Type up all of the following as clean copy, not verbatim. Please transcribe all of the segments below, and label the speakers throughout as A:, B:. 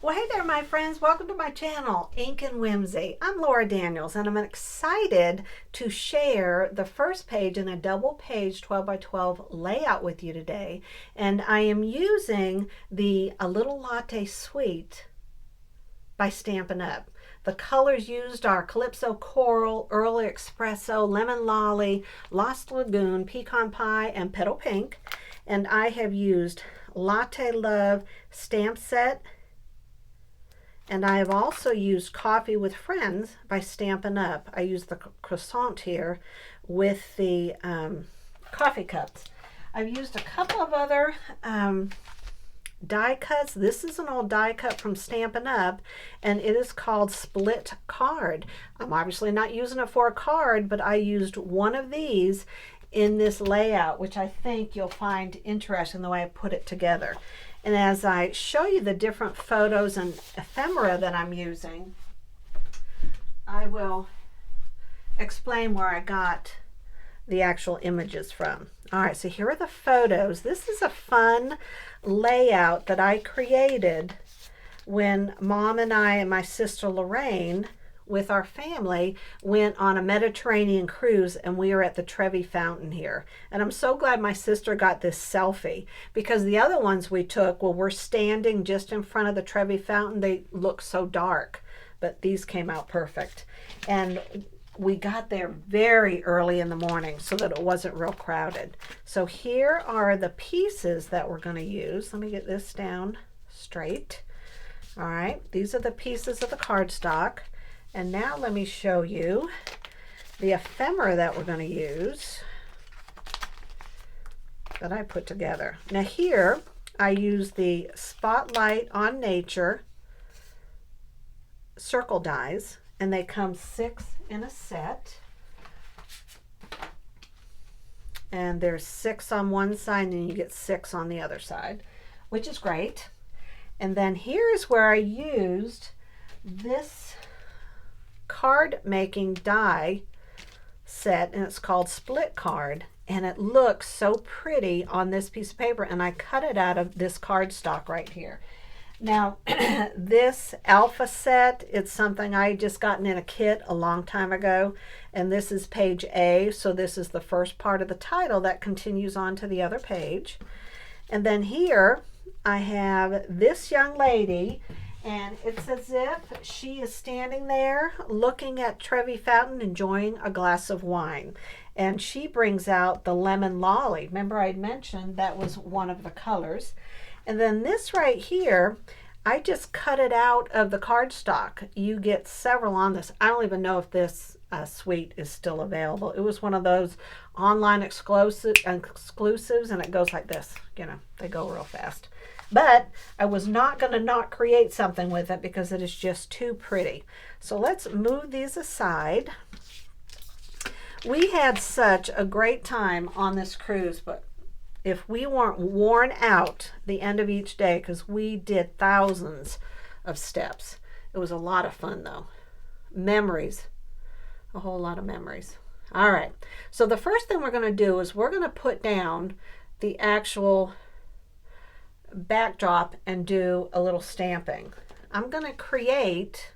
A: Well, hey there, my friends. Welcome to my channel, Ink and Whimsy. I'm Laura Daniels, and I'm excited to share the first page in a double page 12 by 12 layout with you today. And I am using the A Little Latte Suite by Stampin' Up. The colors used are Calypso Coral, Early Espresso, Lemon Lolly, Lost Lagoon, Pecan Pie, and Petal Pink. And I have used Latte Love stamp set. And I have also used Coffee with Friends by Stampin' Up. I use the croissant here with the coffee cups. I've used a couple of other die cuts. This is an old die cut from Stampin' Up, and it is called Split Card. I'm obviously not using it for a card, but I used one of these in this layout, which I think you'll find interesting the way I put it together. And as I show you the different photos and ephemera that I'm using, I will explain where I got the actual images from. All right, so here are the photos. This is a fun layout that I created when Mom and I and my sister Lorraine with our family went on a Mediterranean cruise, and we were at the Trevi Fountain here. And I'm so glad my sister got this selfie, because the other ones we took, well, we're standing just in front of the Trevi Fountain. They look so dark, but these came out perfect. And we got there very early in the morning so that it wasn't real crowded. So here are the pieces that we're going to use. Let me get this down straight. All right, these are the pieces of the cardstock. And now let me show you the ephemera that we're going to use that I put together. Now here I use the Spotlight on Nature circle dies, and they come 6 in a set. And there's 6 on one side and you get 6 on the other side, which is great. And then here is where I used this card making die set, and it's called Split Card, and it looks so pretty on this piece of paper, and I cut it out of this cardstock right here. Now this alpha set, it's something I just gotten in a kit a long time ago, and this is page A, so this is the first part of the title that continues on to the other page. And then here I have this young lady, and it's as if she is standing there looking at Trevi Fountain, enjoying a glass of wine. And she brings out the lemon lolly. Remember I mentioned that was one of the colors. And then this right here, I just cut it out of the cardstock. You get several on this. I don't even know if this suite is still available. It was one of those online exclusives, and it goes like this. You know, they go real fast. But I was not going to not create something with it because it is just too pretty. So let's move these aside. We had such a great time on this cruise, but if we weren't worn out the end of each day, because we did thousands of steps. It was a lot of fun though. Memories, a whole lot of memories. All right, so the first thing we're going to do is we're going to put down the actual backdrop and do a little stamping. I'm going to create,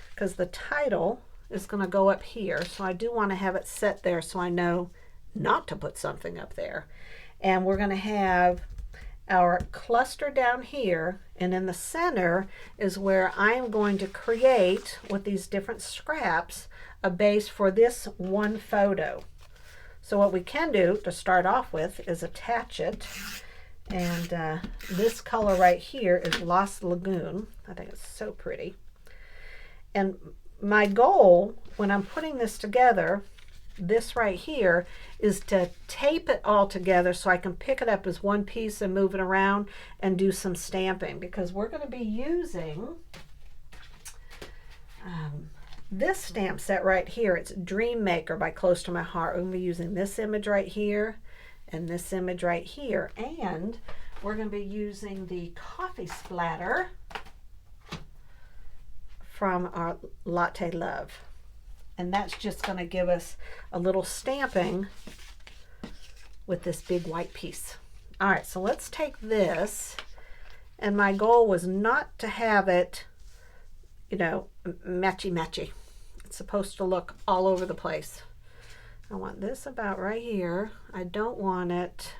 A: because the title is going to go up here, so I do want to have it set there so I know not to put something up there. And we're going to have our cluster down here, and in the center is where I am going to create, with these different scraps, a base for this one photo. So what we can do to start off with is attach it. And this color right here is Lost Lagoon. I think it's so pretty. And my goal when I'm putting this together, this right here, is to tape it all together so I can pick it up as one piece and move it around and do some stamping, because we're going to be using this stamp set right here. It's Dream Maker by Close to My Heart. We're going to be using this image right here and this image right here, and we're going to be using the coffee splatter from our Latte Love, and that's just going to give us a little stamping with this big white piece. All right, so let's take this And my goal was not to have it, you know, matchy-matchy. It's supposed to look all over the place. I want this about right here. I don't want it,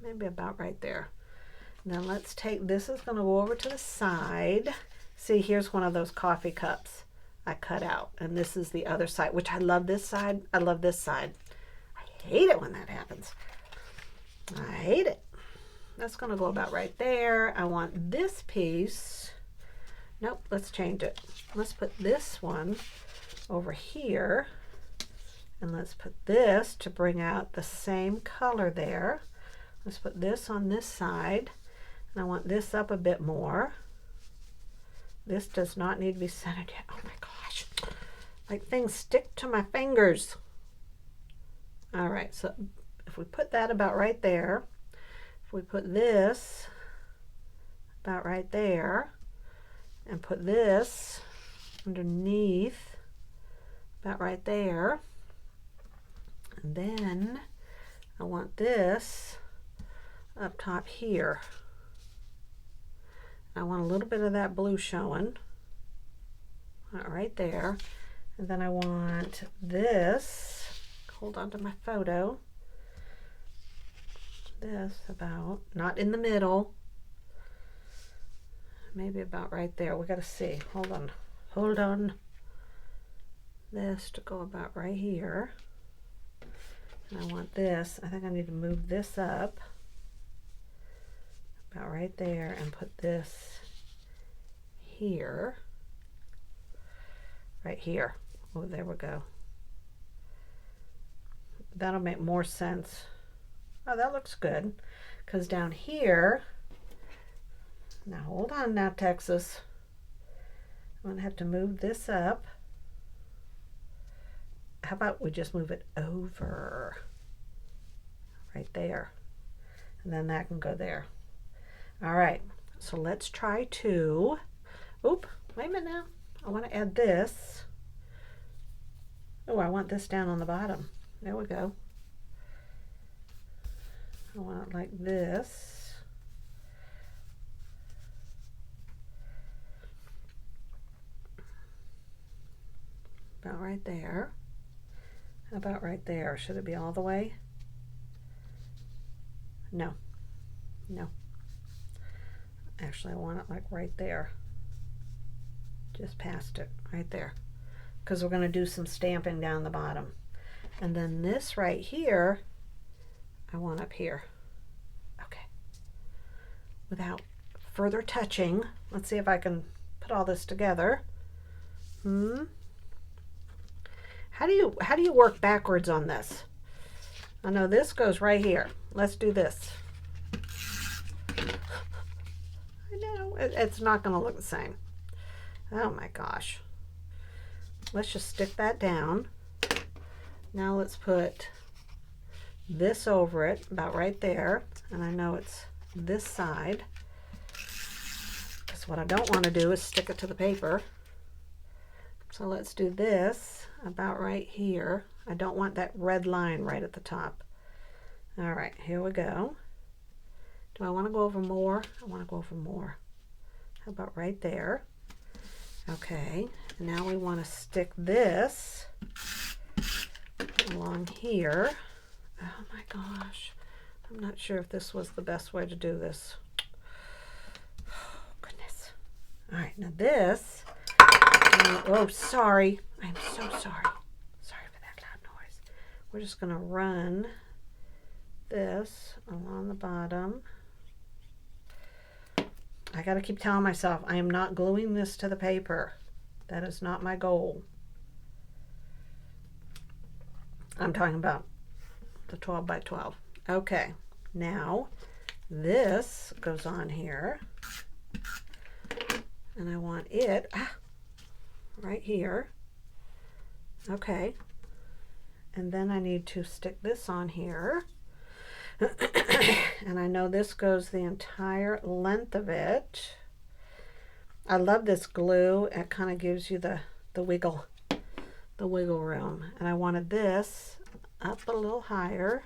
A: maybe about right there. Now let's take, this is going to go over to the side. See, here's one of those coffee cups I cut out. And this is the other side, which I love this side. I love this side. I hate it when that happens. I hate it. That's going to go about right there. I want this piece. Nope, let's change it. Let's put this one over here. And let's put this to bring out the same color there. Let's put this on this side. And I want this up a bit more. This does not need to be centered yet. Oh my gosh. Like things stick to my fingers. All right, so if we put that about right there, if we put this about right there, and put this underneath about right there, and then I want this up top here. I want a little bit of that blue showing right there, and then I want this, hold on to my photo, this about, not in the middle, maybe about right there. We got to see, hold on, this to go about right here. And I want this, I think I need to move this up about right there and put this here, right here. Oh, there we go. That'll make more sense. Oh, that looks good. Because down here, now hold on now, Texas. I'm going to have to move this up. How about we just move it over right there. And then that can go there. All right, so let's try to, oop, wait a minute now. I want to add this. Oh, I want this down on the bottom. There we go. I want it like this. About right there. How about right there? Should it be all the way? No. No. Actually, I want it like right there. Just past it, right there. Because we're going to do some stamping down the bottom. And then this right here, I want up here. Okay. Without further touching, let's see if I can put all this together. How do you work backwards on this? I know this goes right here. Let's do this. I know it's not going to look the same. Oh my gosh. Let's just stick that down. Now let's put this over it, about right there. And I know it's this side. Because what I don't want to do is stick it to the paper. So let's do this about right here. I don't want that red line right at the top. All right, here we go. Do I want to go over more? I want to go over more. How about right there? Okay, and now we want to stick this along here. Oh my gosh, I'm not sure if this was the best way to do this. Oh, goodness. All right, now this, oh, sorry. I'm so sorry. Sorry for that loud noise. We're just going to run this along the bottom. I got to keep telling myself I am not gluing this to the paper. That is not my goal. I'm talking about the 12 by 12. Okay, now this goes on here. And I want it right here. Okay. And then I need to stick this on here. And I know this goes the entire length of it. I love this glue. It kind of gives you the wiggle room. And I wanted this up a little higher.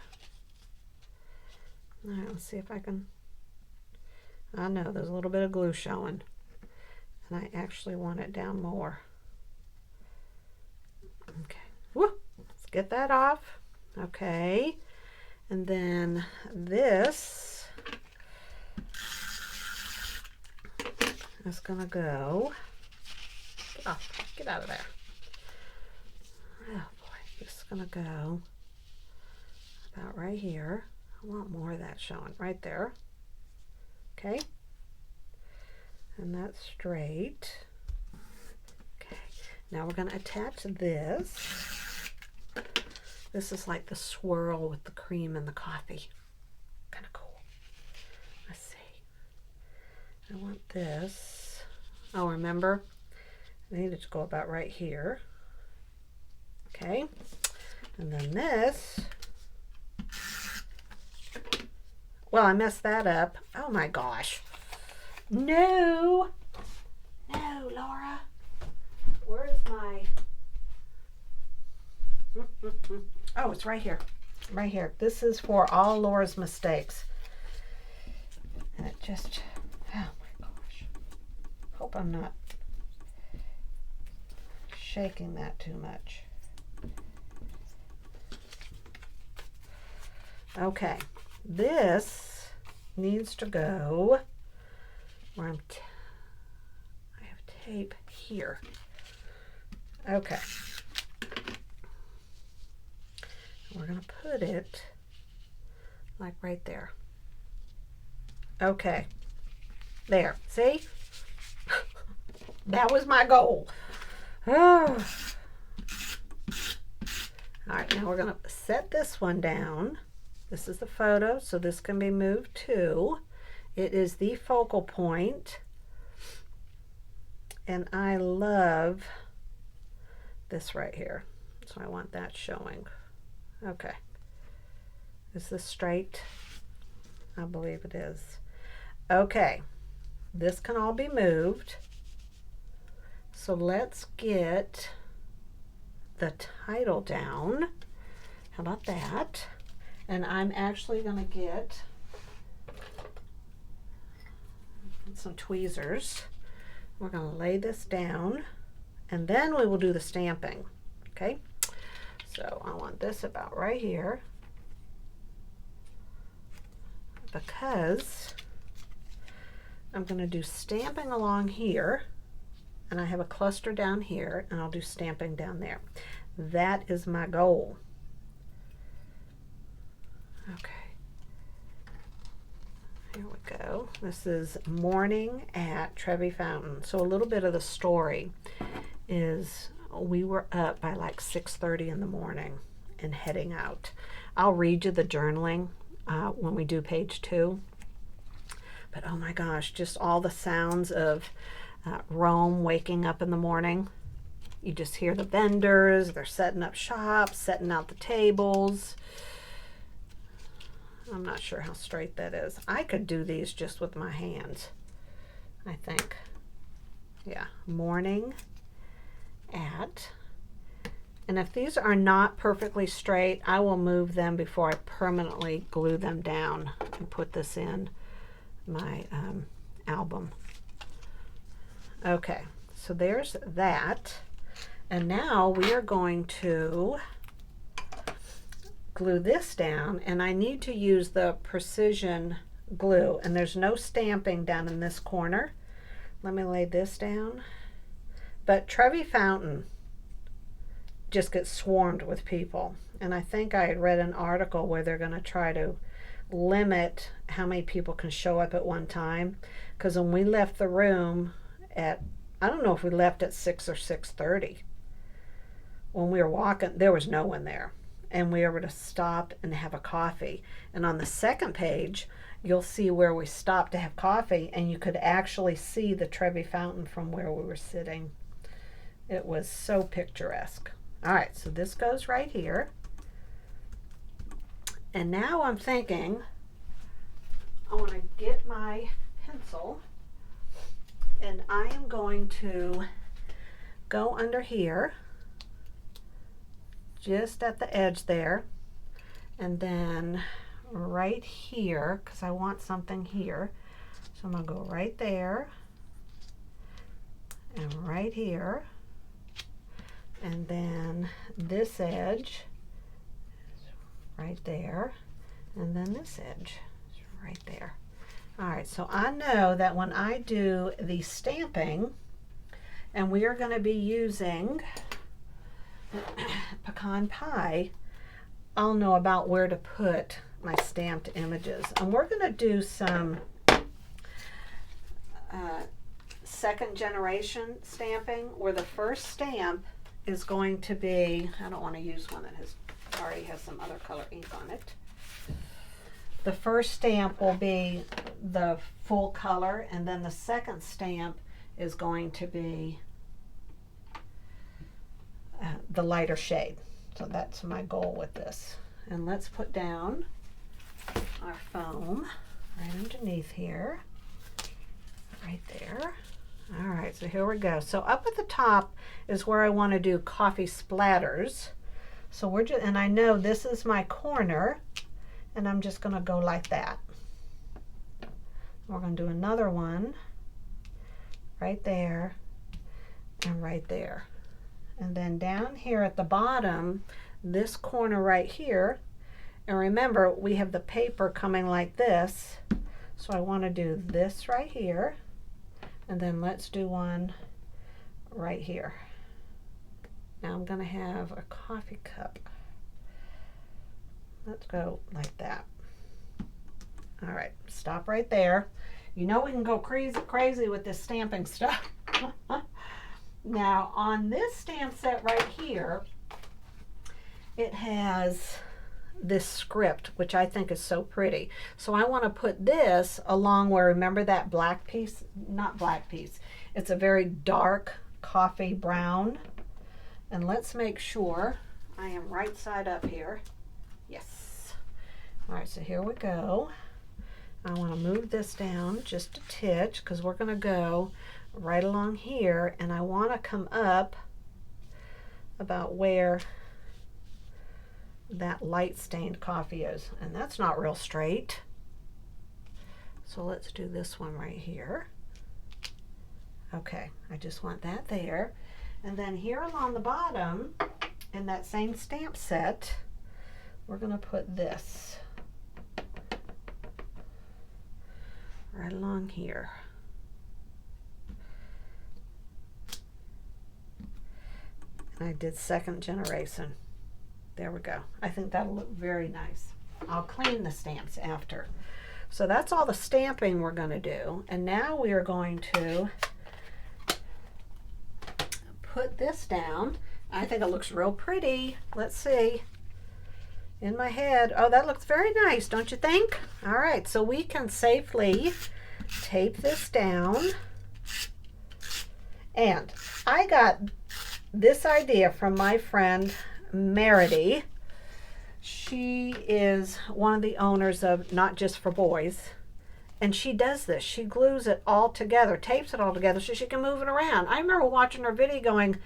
A: All right, let's see if I can I know there's a little bit of glue showing, and I actually want it down more. Okay, woo, let's get that off. Okay, and then this is gonna go, get out of there. Oh boy, this is gonna go about right here. I want more of that showing right there. Okay, and that's straight. Okay, now we're going to attach this. This is like the swirl with the cream and the coffee. Kind of cool. Let's see. I want this. Oh, remember, I needed to go about right here. Okay, and then this. Well, I messed that up. Oh my gosh. No. No, Laura. Where's my... Oh, it's right here. Right here. This is for all Laura's mistakes. And it just... Oh my gosh. Hope I'm not shaking that too much. Okay. This needs to go where I have tape here. Okay. We're going to put it like right there. Okay. There. See? That was my goal. Oh. All right, now we're going to set this one down. This is the photo, so this can be moved too. It is the focal point. And I love this right here. So I want that showing. Okay. Is this straight? I believe it is. Okay. This can all be moved. So let's get the title down. How about that? And I'm actually going to get some tweezers. We're going to lay this down, and then we will do the stamping. Okay? So I want this about right here, because I'm going to do stamping along here, and I have a cluster down here, and I'll do stamping down there. That is my goal. Okay, here we go. This is morning at Trevi Fountain. So a little bit of the story is we were up by like 6:30 in the morning and heading out. I'll read you the journaling when we do page 2. But oh my gosh, just all the sounds of Rome waking up in the morning. You just hear the vendors, they're setting up shop, setting out the tables. I'm not sure how straight that is. I could do these just with my hands, I think. Yeah, morning at. And if these are not perfectly straight, I will move them before I permanently glue them down and put this in my album. Okay, so there's that. And now we are going to glue this down, and I need to use the precision glue, and there's no stamping down in this corner. Let me lay this down. But Trevi Fountain just gets swarmed with people, and I think I had read an article where they're going to try to limit how many people can show up at one time, because when we left the room at, I don't know if we left at 6 or 6:30. When we were walking, there was no one there. And we were to stop and have a coffee. And on the second page, you'll see where we stopped to have coffee, and you could actually see the Trevi Fountain from where we were sitting. It was so picturesque. All right, so this goes right here. And now I'm thinking, I want to get my pencil, and I am going to go under here, just at the edge there, and then right here, because I want something here. So I'm going to go right there and right here. And then this edge is right there. And then this edge is right there. All right, so I know that when I do the stamping, and we are going to be using pecan pie, I'll know about where to put my stamped images. And we're going to do some second generation stamping, where the first stamp is going to be, I don't want to use one that already has some other color ink on it. The first stamp will be the full color, and then the second stamp is going to be the lighter shade. So that's my goal with this. And let's put down our foam right underneath here, right there. All right, so here we go. So up at the top is where I want to do coffee splatters. So we're just, and I know this is my corner, and I'm just going to go like that. We're going to do another one right there and right there. And then down here at the bottom, this corner right here, and remember we have the paper coming like this, so I want to do this right here, and then let's do one right here. Now I'm going to have a coffee cup. Let's go like that. All right, stop right there. You know we can go crazy with this stamping stuff. Now on this stamp set right here, it has this script, which I think is so pretty. So I want to put this along where, remember that black piece? Not black piece. It's a very dark coffee brown. And let's make sure I am right side up here. Yes. All right, so here we go. I want to move this down just a titch because we're going to go right along here, and I want to come up about where that light stained coffee is, and that's not real straight. So let's do this one right here. Okay, I just want that there. And then here along the bottom in that same stamp set, we're going to put this right along here. And I did second generation. There we go. I think that'll look very nice. I'll clean the stamps after. So that's all the stamping we're going to do. And now we are going to put this down. I think it looks real pretty. Let's see. In my head. Oh, that looks very nice, don't you think? All right, so we can safely tape this down. And I got this idea from my friend Meredy. She is one of the owners of Not Just for Boys, and she does this. She glues it all together, tapes it all together so she can move it around. I remember watching her video going,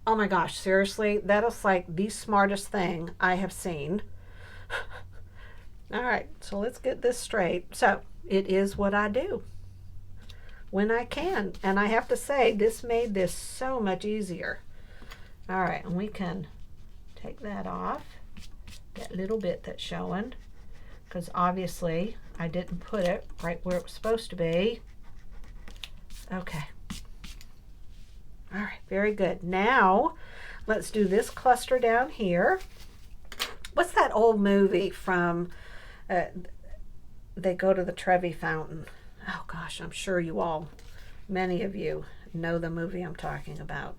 A: oh my gosh, seriously, that is like the smartest thing I have seen. All right, so let's get this straight. So it is what I do when I can, and I have to say this made this so much easier. All right, and we can take that off, that little bit that's showing, because obviously I didn't put it right where it was supposed to be. Okay. All right, very good. Now let's do this cluster down here. What's that old movie from, they go to the Trevi Fountain. Oh gosh, I'm sure you all, many of you know the movie I'm talking about.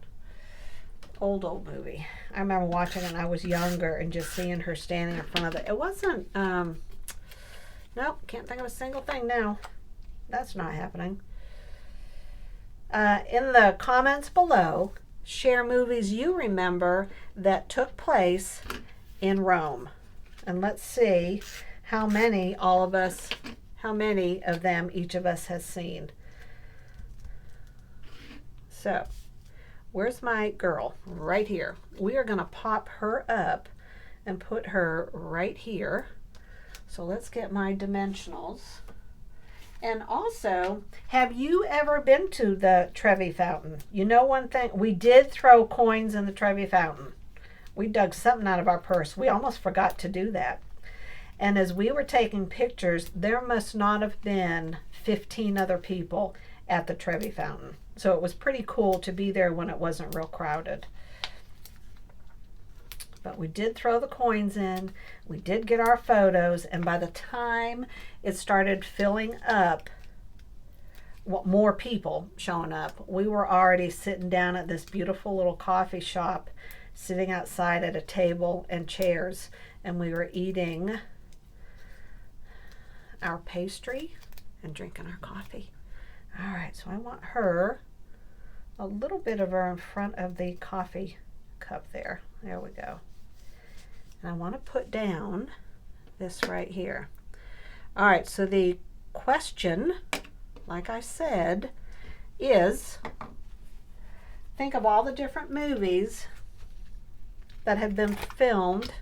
A: Old movie. I remember watching it when I was younger and just seeing her standing in front of it. It wasn't, nope, can't think of a single thing now. That's not happening. In the comments below, share movies you remember that took place in Rome. And let's see how many of them each of us has seen. So, where's my girl? Right here. We are going to pop her up and put her right here. So let's get my dimensionals. And also, have you ever been to the Trevi Fountain? You know one thing, we did throw coins in the Trevi Fountain. We dug something out of our purse. We almost forgot to do that. And as we were taking pictures, there must not have been 15 other people at the Trevi Fountain. So it was pretty cool to be there when it wasn't real crowded. But we did throw the coins in. We did get our photos. And by the time it started filling up, more people showing up, we were already sitting down at this beautiful little coffee shop, sitting outside at a table and chairs. And we were eating our pastry and drinking our coffee. All right, so I want her, a little bit of her in front of the coffee cup there. There we go. And I want to put down this right here. All right, so the question, like I said, is think of all the different movies that have been filmed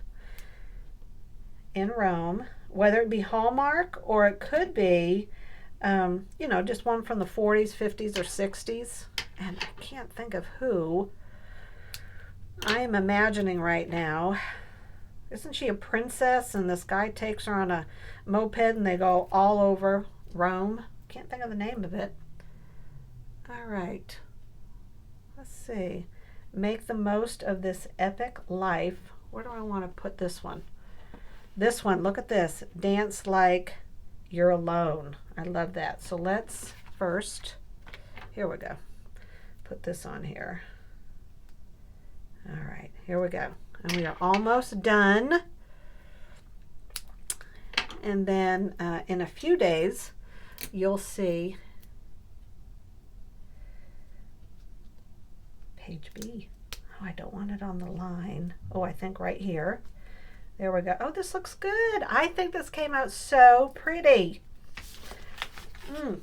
A: in Rome, whether it be Hallmark or it could be, you know, just one from the 40s, 50s, or 60s. And I can't think of who I am imagining right now. Isn't she a princess and this guy takes her on a moped and they go all over Rome? Can't think of the name of it. All right. Let's see. Make the most of this epic life. Where do I want to put this one? This one, look at this. Dance like you're alone. I love that. So let's first, here we go. Put this on here. All right, here we go. And we are almost done. And then in a few days, you'll see page B. Oh, I don't want it on the line. Oh, I think right here. There we go. Oh, this looks good. I think this came out so pretty.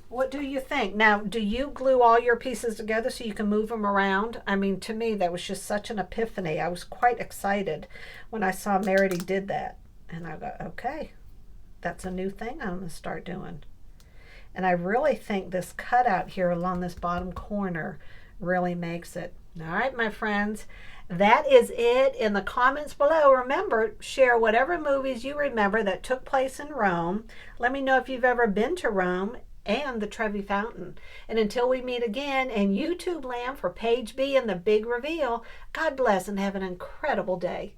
A: What do you think? Now, do you glue all your pieces together so you can move them around? I mean, to me, that was just such an epiphany. I was quite excited when I saw Meredy did that. And I go, okay, that's a new thing I'm going to start doing. And I really think this cutout here along this bottom corner really makes it. All right, my friends. That is it. In the comments below, remember, share whatever movies you remember that took place in Rome. Let me know if you've ever been to Rome and the Trevi Fountain. And until we meet again in YouTube land for page B and the big reveal, God bless and have an incredible day.